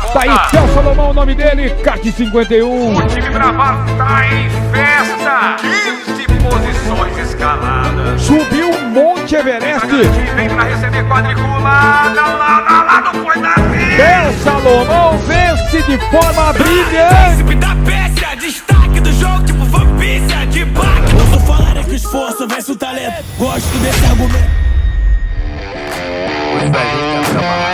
Tá aí, THEOFLIX, o nome dele, kart 51. O time Bravato tá em festa. 15 posições escaladas. Subiu o Monte Everest. Vem pra receber quadriculada. Lá, não foi da vida. THEOFLIX vence de forma brilhante. Da peça, destaque do jogo, tipo vampícia de baque. Não vou falar é que o esforço vence o talento. Gosto desse argumento. Pois é, gente, quer trabalhar.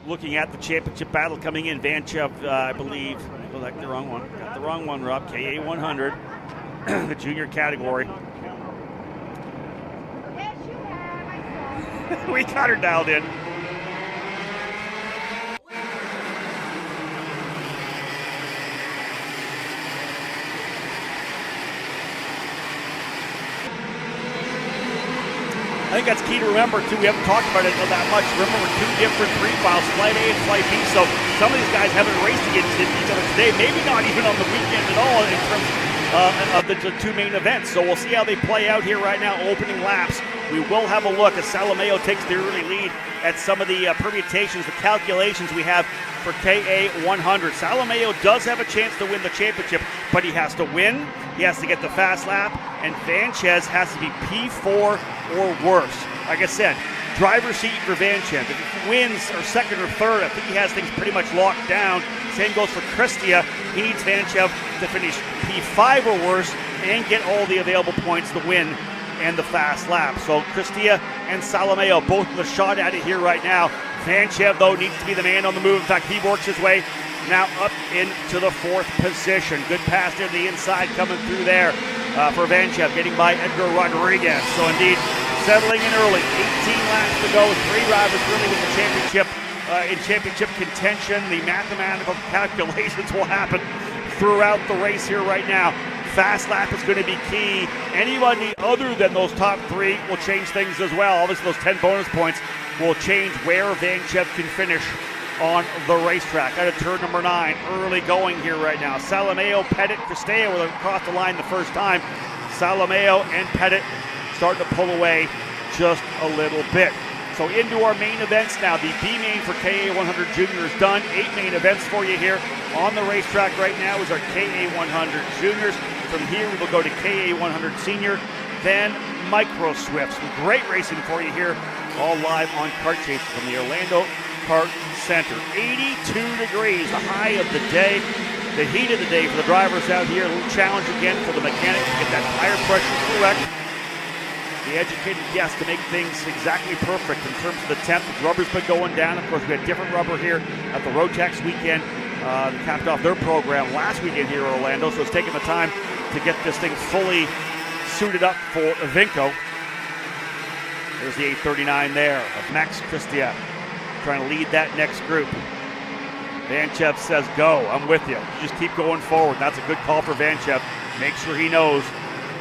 Looking at the championship battle coming in, Vanchev, I believe, got the wrong one, Rob, KA100, the junior category. We got her dialed in. I think that's key to remember, too. We haven't talked about it that much. Remember, we're two different three files, Flight A and Flight B, so some of these guys haven't raced against each other today, maybe not even on the weekend at all in terms of the two main events. So we'll see how they play out here right now, opening laps. We will have a look as Salomao takes the early lead at some of the permutations, the calculations we have for KA100. Salomao does have a chance to win the championship, but he has to win, he has to get the fast lap, and Vanchev has to be P4 or worse. Like I said, driver's seat for Vanchev. If he wins or second or third, I think he has things pretty much locked down. Same goes for Cristia. He needs Vanchev to finish P5 or worse and get all the available points to win and the fast lap. So Cristia and Salomao both with a shot at it here right now. Vanchev, though, needs to be the man on the move. In fact, he works his way now up into the fourth position. Good pass to the inside coming through there for Vanchev, getting by Edgar Rodriguez. So indeed, settling in early. 18 laps to go. Three drivers really with the championship in championship contention. The mathematical calculations will happen throughout the race here right now. Fast lap is going to be key. Anybody other than those top three will change things as well. Obviously, those 10 bonus points will change where Vanchev can finish on the racetrack. Out of turn number 9, early going here right now. Salomao, Pettit, Cristia will cross the line the first time. Salomao and Pettit starting to pull away just a little bit. So into our main events now. The B main for KA100 Junior is done. 8 main events for you here on the racetrack right now is our KA100 Juniors. From here we will go to KA100 Senior, then Micro Swifts. Some great racing for you here, all live on Kart Chase from the Orlando Kart Center. 82 degrees, the high of the day, the heat of the day for the drivers out here. A little challenge again for the mechanics to get that tire pressure correct. The educated guess to make things exactly perfect in terms of the temp. The rubber's been going down. Of course, we had different rubber here at the Rotax weekend. They capped off their program last weekend here in Orlando, so it's taking the time to get this thing fully suited up for Vinco. There's the 839 there of Max Cristia trying to lead that next group. Vanchev says, go, I'm with you. You just keep going forward. That's a good call for Vanchev. Make sure he knows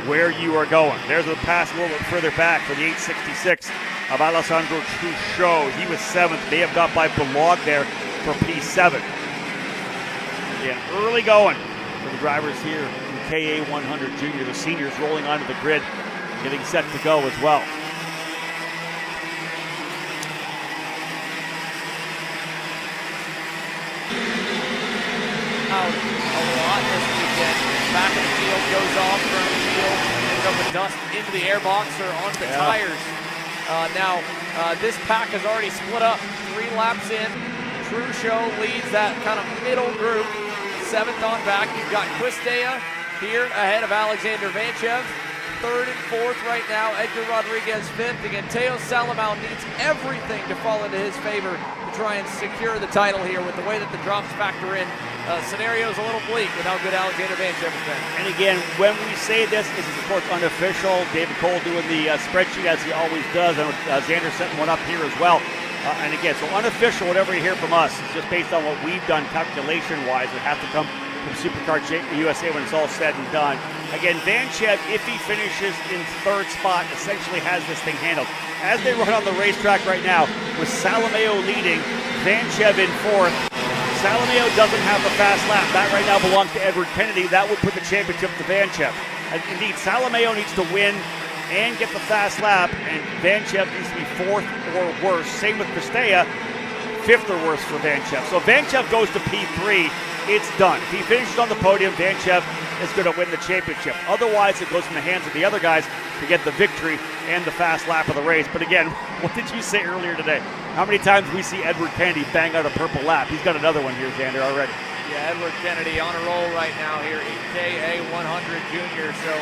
where you are going. There's a pass a little bit further back for the 866 of Alessandro Truchot. He was 7th. May have got by Belog there for P7. Again, early going for the drivers here in KA100 Junior. The seniors rolling onto the grid, getting set to go as well. Out a lot this weekend. Back of the field goes off, front of the field, ends up with dust into the airbox or onto the tires. Now, this pack has already split up 3 laps in. True Show leads that kind of middle group. 7th on back, you've got Quistea here ahead of Alexander Vanchev. 3rd and 4th right now, Edgar Rodriguez 5th. Again, THEOFLIX needs everything to fall into his favor to try and secure the title here with the way that the drops factor in. Scenario's a little bleak with how good Alexander Vanchev has been. And again, when we say this is of course unofficial. David Cole doing the spreadsheet as he always does, and Xander setting one up here as well. And again, so unofficial, whatever you hear from us, is just based on what we've done calculation-wise. It has to come from Supercard USA when it's all said and done. Again, Vanchev, if he finishes in 3rd spot, essentially has this thing handled. As they run on the racetrack right now, with Salomao leading, Vanchev in 4th. Salomao doesn't have the fast lap. That right now belongs to Edward Kennedy. That would put the championship to Vanchev. Indeed, Salomao needs to win and get the fast lap, and Vanchev needs to be 4th or worse. Same with Quistea, 5th or worse for Vanchev. So Vanchev goes to P3, it's done. If he finishes on the podium, Vanchev is going to win the championship. Otherwise, it goes from the hands of the other guys to get the victory and the fast lap of the race. But again, what did you say earlier today? How many times we see Edward Kennedy bang out a purple lap? He's got another one here, Xander, already. Yeah, Edward Kennedy on a roll right now here in KA100 Junior. So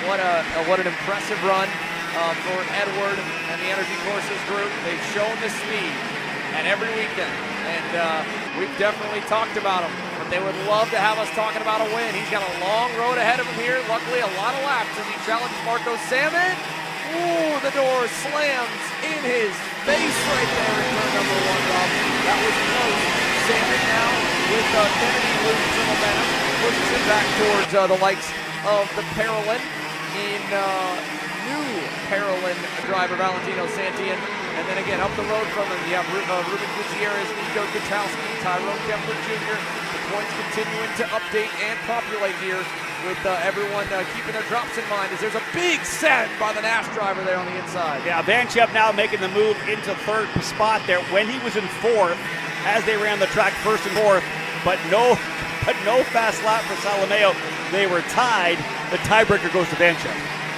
what an impressive run for Edward and the Energy Courses group. They've shown the speed and every weekend, and we've definitely talked about him. But they would love to have us talking about a win. He's got a long road ahead of him here. Luckily, a lot of laps as he challenges Marco Salmon. Ooh, the door slams in his face right there in turn number 1, Rob. That was close. Salmon now with Kennedy losing some momentum, pushes him back towards the likes of the Parolin in new Parolin driver Valentino Santillan. And then again, up the road from him, you have Ruben Gutierrez, Nico Kachowski, Tyrone Kepler Jr. The points continuing to update and populate here with everyone keeping their drops in mind as there's a big send by the Nash driver there on the inside. Yeah, Vanchev now making the move into 3rd spot there when he was in 4th as they ran the track 1st and 4th, but no fast lap for Salomao. They were tied. The tiebreaker goes to Vanchev.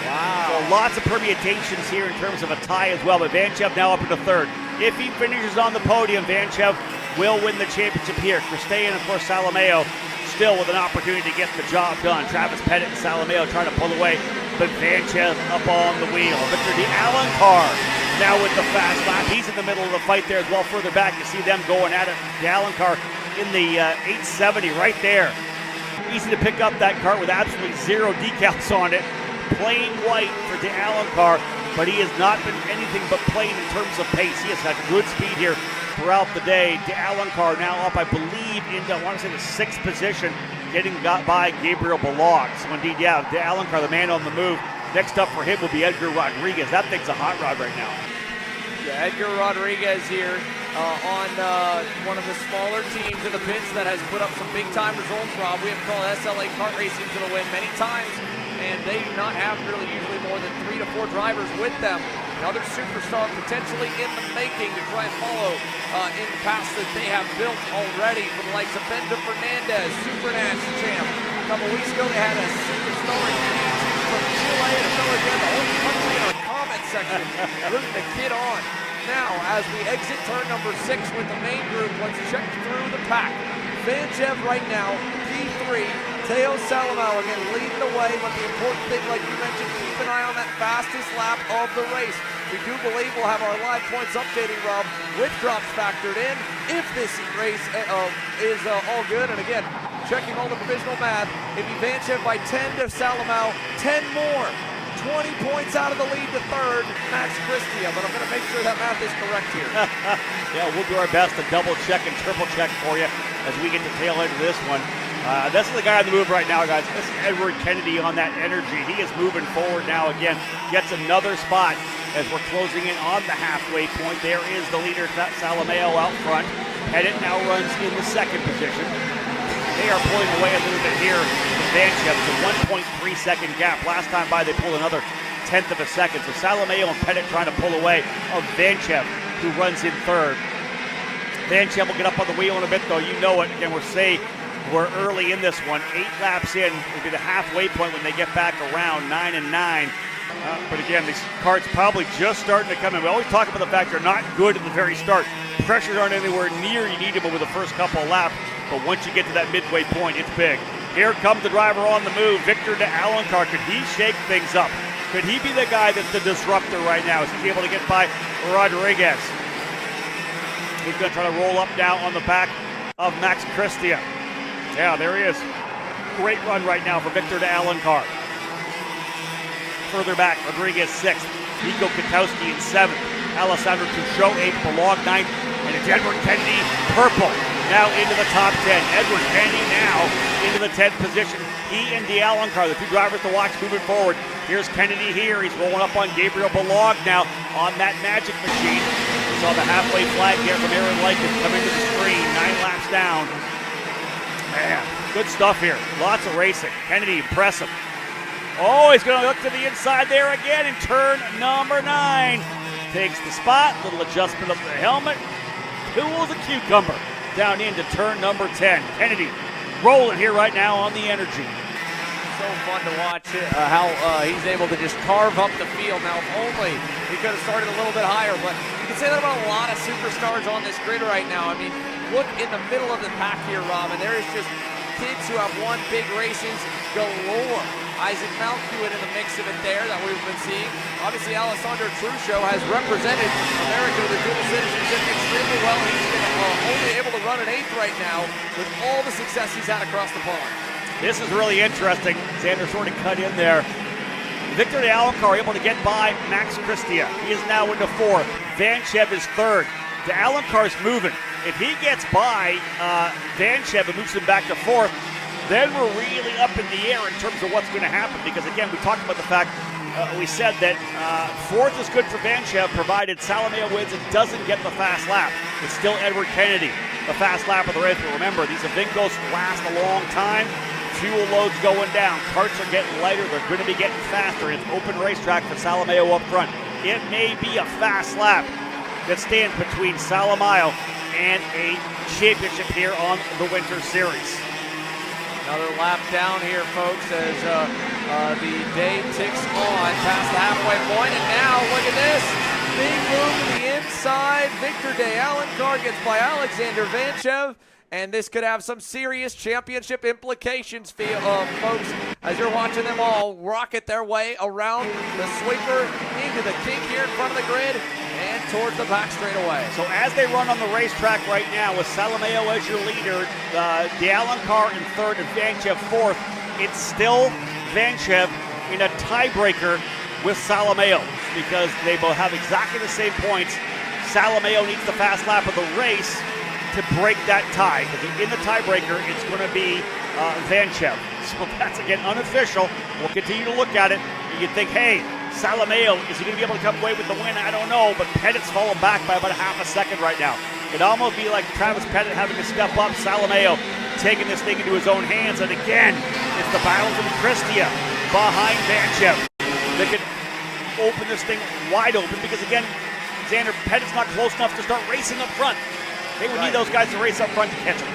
Wow. So lots of permutations here in terms of a tie as well, but Vanchev now up into 3rd. If he finishes on the podium, Vanchev will win the championship here. Quistea and of course Salomao still with an opportunity to get the job done. Travis Pettit and Salomao trying to pull away, but Vanchev up on the wheel. Victor d'Alencar now with the fast lap. He's in the middle of the fight there as well. Further back, you see them going at it. d'Alencar in the 870 right there. Easy to pick up that kart with absolutely 0 decals on it. Plain white for d'Alencar, but he has not been anything but plain in terms of pace. He has had good speed here throughout the day. d'Alencar now up, I believe, into, I want to say, the 6th position, getting got by Gabriel Balog. So indeed, yeah, d'Alencar, the man on the move. Next up for him will be Edgar Rodriguez. That thing's a hot rod right now. Yeah, Edgar Rodriguez here on one of the smaller teams in the pits that has put up some big-time results, Rob. We have called SLA Kart Racing to the win many times, and they do not have really usually more than 3 to 4 drivers with them. Another superstar potentially in the making to try and follow in the paths that they have built already for the likes of Benda Fernandez, Super Nash champ. A couple weeks ago they had a superstar from Chile and another again, the whole country in our comment section rooting the kid on. Now, as we exit turn number 6 with the main group, let's check through the pack. Vanchev right now, P3. THEOSALOMAO again leading the way, but the important thing, like you mentioned, keep an eye on that fastest lap of the race. We do believe we'll have our live points updating, Rob, with drops factored in, if this race is all good. And again, checking all the provisional math, it'd be Vanchev by 10 to Salomao, 10 more. 20 points out of the lead to 3rd, Max Quistea, but I'm going to make sure that math is correct here. Yeah, we'll do our best to double check and triple check for you as we get to tail end of this one. This is the guy on the move right now, guys. This is Edward Kennedy on that energy. He is moving forward now again. Gets another spot as we're closing in on the halfway point. There is the leader, Salomao, out front. Pettit now runs in the 2nd position. They are pulling away a little bit here. Vanchev. It's a 1.3 second gap. Last time by, they pulled another tenth of a second. So Salomao and Pettit trying to pull away of Vanchev, who runs in third. Vanchev will get up on the wheel in a bit, though. You know it. Again, we're early in this one. 8 laps in will be the halfway point when they get back around 9 and 9. But again, these karts probably just starting to come in. We always talk about the fact they're not good at the very start. Pressures aren't anywhere near you need them over the first couple of laps. But once you get to that midway point, it's big. Here comes the driver on the move, Victor de Alencar. Could he shake things up? Could he be the guy that's the disruptor right now? Is he able to get by Rodriguez? He's going to try to roll up now on the back of Max Christia. Yeah, there he is. Great run right now for Victor de Alencar. Further back, Rodriguez 6th. Nico Katowski in 7th. Alessandro Truchot 8th. Balog 9th. And it's Edward Kennedy, purple, now into the top 10. Edward Kennedy now into the 10th position. He and de Alencar, the two drivers to watch moving forward. Here's Kennedy here. He's rolling up on Gabriel Balog now on that magic machine. We saw the halfway flag here from Aaron Likens coming to the screen. 9 laps down. Man, good stuff here. Lots of racing. Kennedy, impressive. Oh, he's going to look to the inside there again in turn number 9. Takes the spot, little adjustment of the helmet. Cool as a cucumber down into turn number 10. Kennedy rolling here right now on the energy. So fun to watch how he's able to just carve up the field. Now, if only he could have started a little bit higher, but you can say that about a lot of superstars on this grid right now. I mean, look in the middle of the pack here, Rob, and there is just kids who have won big races galore. Isaac Malkiewicz in the mix of it there that we've been seeing. Obviously, Alessandro Truchot has represented America with a dual citizenship extremely well. He's only able to run an 8th right now with all the success he's had across the pond. This is really interesting. Xander sort of cut in there. Victor de Alencar able to get by Max Christia. He is now into 4th. Vanchev is 3rd. De Alencar's moving. If he gets by Vanchev and moves him back to 4th, then we're really up in the air in terms of what's going to happen. Because again, we talked about the fact, we said that 4th is good for Vanchev, provided Salomao wins and doesn't get the fast lap. It's still Edward Kennedy, the fast lap of the race. But remember, these Avincos last a long time. Fuel loads going down. Karts are getting lighter. They're going to be getting faster. It's open racetrack for Salomao up front. It may be a fast lap that stands between Salomao and a championship here on the Winter Series. Another lap down here, folks, as the day ticks on past the halfway point. And now, look at this. Big move to the inside. Victor de Alencar gets by Alexander Vanchev. And this could have some serious championship implications, folks, as you're watching them all rocket their way around the sweeper into the kink here in front of the grid and towards the back straightaway. So as they run on the racetrack right now with Salomao as your leader, de Alencar in 3rd and Vanchev 4th, it's still Vanchev in a tiebreaker with Salomao because they both have exactly the same points. Salomao needs the fast lap of the race to break that tie. Because in the tiebreaker, it's going to be Vanchev. So that's, again, unofficial. We'll continue to look at it. You'd think, hey, Salomao, is he going to be able to come away with the win? I don't know, but Pettit's fallen back by about a half a second right now. It'd almost be like Travis Pettit having to step up, Salomao taking this thing into his own hands. And again, it's the battle from Christia behind Vanchev. They could open this thing wide open because, again, Xander Pettit's not close enough to start racing up front. They would need those guys to race up front to catch him.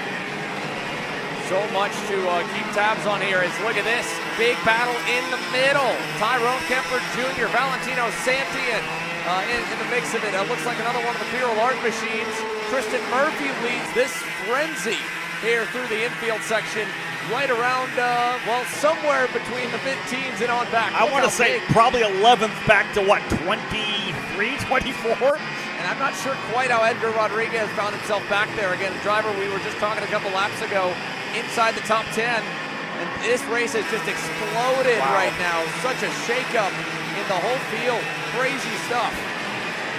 So much to keep tabs on here. Look at this. Big battle in the middle. Tyrone Kemper Jr., Valentino Santian in the mix of it. It looks like another one of the Pure Art machines. Tristan Murphy leads this frenzy here through the infield section. Right around, somewhere between the mid-teens and on back. I want to say probably 11th back to what, 23, 24? And I'm not sure quite how Edgar Rodriguez found himself back there. Again, the driver we were just talking a couple laps ago inside the top 10. And this race has just exploded right now. Such a shakeup in the whole field. Crazy stuff.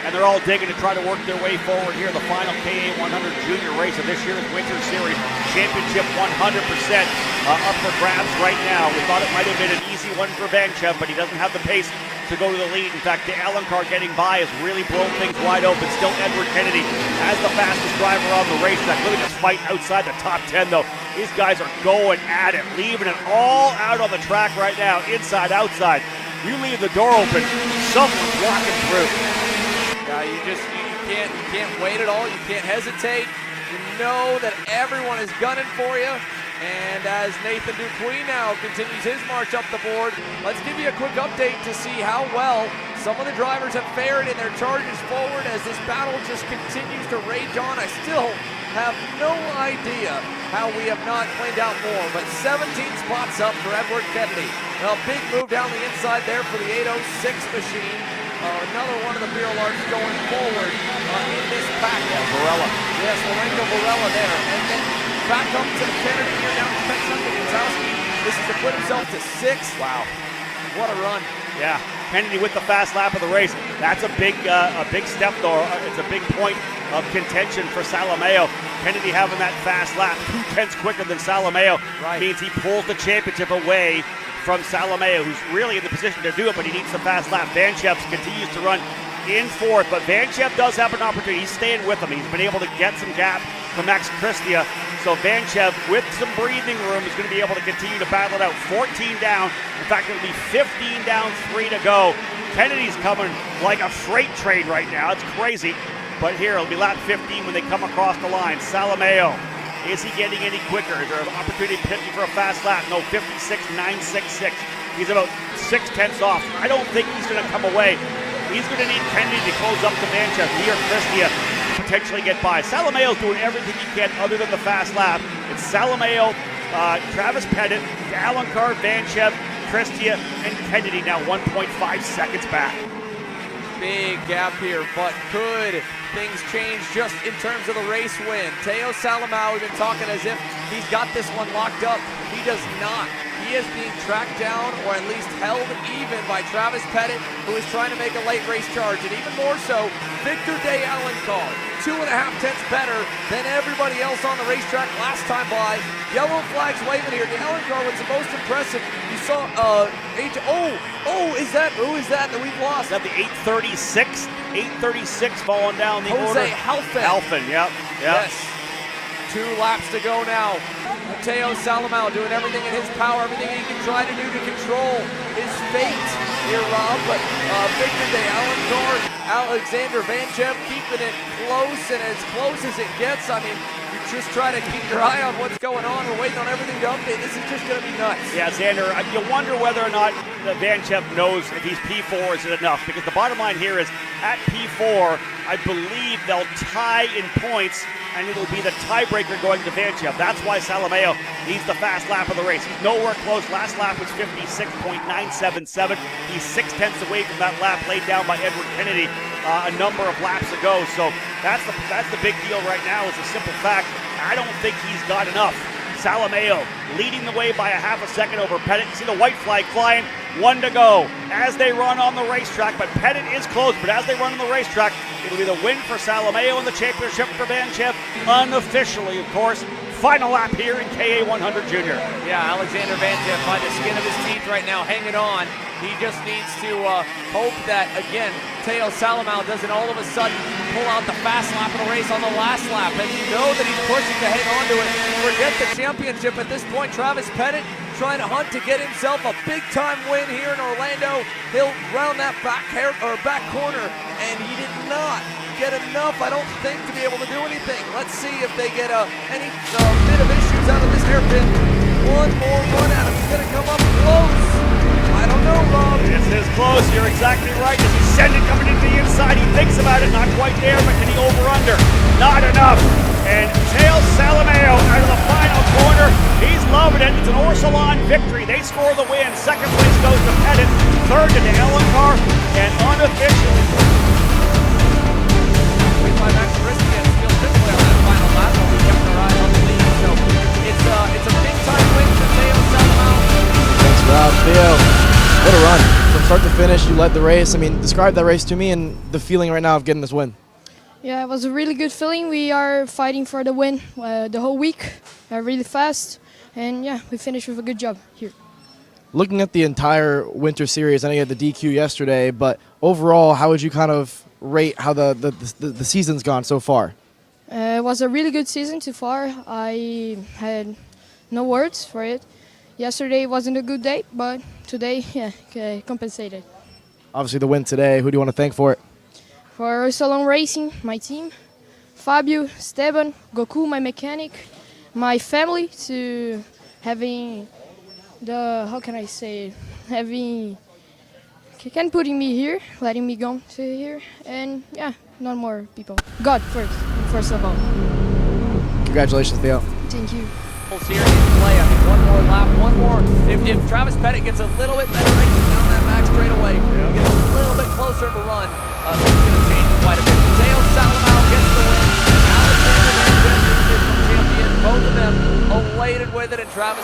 And they're all digging to try to work their way forward here. The final KA100 junior race of this year's Winter Series. Championship 100% up for grabs right now. We thought it might have been an easy one for Vanchev, but he doesn't have the pace to go to the lead. In fact, the Alencar getting by has really blown things wide open. Still Edward Kennedy as the fastest driver on the racetrack. Look at this fight outside the top 10, though. These guys are going at it, leaving it all out on the track right now, inside, outside. You leave the door open, someone's walking through. Yeah, you can't wait at all. You can't hesitate. You know that everyone is gunning for you. And as Nathan Dupuis now continues his march up the board, let's give you a quick update to see how well some of the drivers have fared in their charges forward as this battle just continues to rage on. I still have no idea how we have not cleaned out more, but 17 spots up for Edward Kennedy. A big move down the inside there for the 806 machine. Another one of the beer larks going forward in this pack. Yeah, Varela. Yes, Lorenzo Varela there. And then back up to Kennedy here down to Kozlowski. This is to put himself to 6. Wow. What a run. Yeah, Kennedy with the fast lap of the race. That's a big step, though. It's a big point of contention for Salomao. Kennedy having that fast lap, 2/10 quicker than Salomao, means he pulls the championship away from Salomao, who's really in the position to do it, but he needs the fast lap. Vanchev continues to run in fourth, but Vanchev does have an opportunity. He's staying with him. He's been able to get some gap from Max Christia. So Vanchev, with some breathing room, is going to be able to continue to battle it out. 14 down. In fact, it'll be 15 down, 3 to go. Kennedy's coming like a freight train right now. It's crazy. But here, it'll be lap 15 when they come across the line. Salomao, is he getting any quicker? Is there an opportunity pitching for a fast lap? No, 56.966. He's about 6/10 off. I don't think he's going to come away. He's going to need Kennedy to close up to Vanchev. He or Christia to potentially get by. Salomao's doing everything he can other than the fast lap. It's Salomao, Travis Pettit, Alencar, Vanchev, Christia, and Kennedy now 1.5 seconds back. Big gap here, but could things change just in terms of the race win? Theo Salomao, we've been talking as if he's got this one locked up. He does not. He is being tracked down, or at least held even, by Travis Pettit, who is trying to make a late race charge. And even more so, Victor de Alencar, 2.5 tenths better than everybody else on the racetrack last time by. Yellow flags waving here. De Alencar was the most impressive. You saw, who is that we've lost? Is that the 836? 836 falling down the order. Jose Halfin. Halfin, yep. Yes. 2 laps to go now. Theo Salomao doing everything in his power, everything he can try to do to control his fate here, Rob. But Victor de Alencar, Alexander Vanchev keeping it close as it gets. I mean, you just try to keep your eye on what's going on. We're waiting on everything to update. This is just going to be nuts. Yeah, Xander, you wonder whether or not Vanchev knows if he's P4, is it enough? Because the bottom line here is, at P4, I believe they'll tie in points, and it'll be the tiebreaker going to Vanchev. That's why Salomao needs the fast lap of the race. He's nowhere close. Last lap was 56.977. He's 6/10 away from that lap laid down by Edward Kennedy a number of laps ago. So that's the big deal right now. Is a simple fact. I don't think he's got enough. Salomao leading the way by a half a second over Pettit. You see the white flag flying. 1 to go as they run on the racetrack, but Pettit is close. But as they run on the racetrack, it'll be the win for Salomao and the championship for Vanchev. Unofficially, of course. Final lap here in KA100 Junior. Yeah, Alexander Vanchev by the skin of his teeth right now, hanging on. He just needs to hope that, again, Theo Salomao doesn't all of a sudden pull out the fast lap of the race on the last lap. And you know that he's pushing to hang on to it. Forget the championship at this point. Travis Pettit trying to hunt to get himself a big-time win here in Orlando. He'll round that back corner, and he did not get enough, I don't think, to be able to do anything. Let's see if they get any bit of issues out of this hairpin. One more run at him. He's going to come up close. I don't know, Rob. This is close. You're exactly right. As he sends it coming into the inside, he thinks about it. Not quite there, but can he over-under? Not enough. And Theo Salomao out of the final corner. He's loving it. It's an Orsalon victory. They score the win. Second place goes to Pettit. Third to Alencar. And unofficially, by Max Christian, still simply on that final lap, but we kept our eye on the lead. So it's a big-time win for Theo Salomao. Thanks, Rob. Theo, what a run. From start to finish, you led the race. I mean, describe that race to me and the feeling right now of getting this win. Yeah, it was a really good feeling. We are fighting for the win the whole week, really fast. And yeah, we finished with a good job here. Looking at the entire winter series, I know you had the DQ yesterday, but overall, how would you kind of rate how the season's gone so far? It was a really good season so far. I had no words for it. Yesterday wasn't a good day, but today, yeah, compensated. Obviously, the win today. Who do you want to thank for it? For Salon Racing, my team, Fabio, Esteban, Goku, my mechanic, my family, to having the, how can I say it, having, putting me here, letting me go to here, and yeah, not more people. God first of all. Congratulations, Theo. Thank you. Here in play. I mean, one more lap, one more. If Travis Pettit gets a little bit better racing down that back straightaway, gets a little bit closer of a run, it's going to change quite a bit. THEOFLIX gets the win. Alexander Van Jester is the champion. Both of them elated with it, and Travis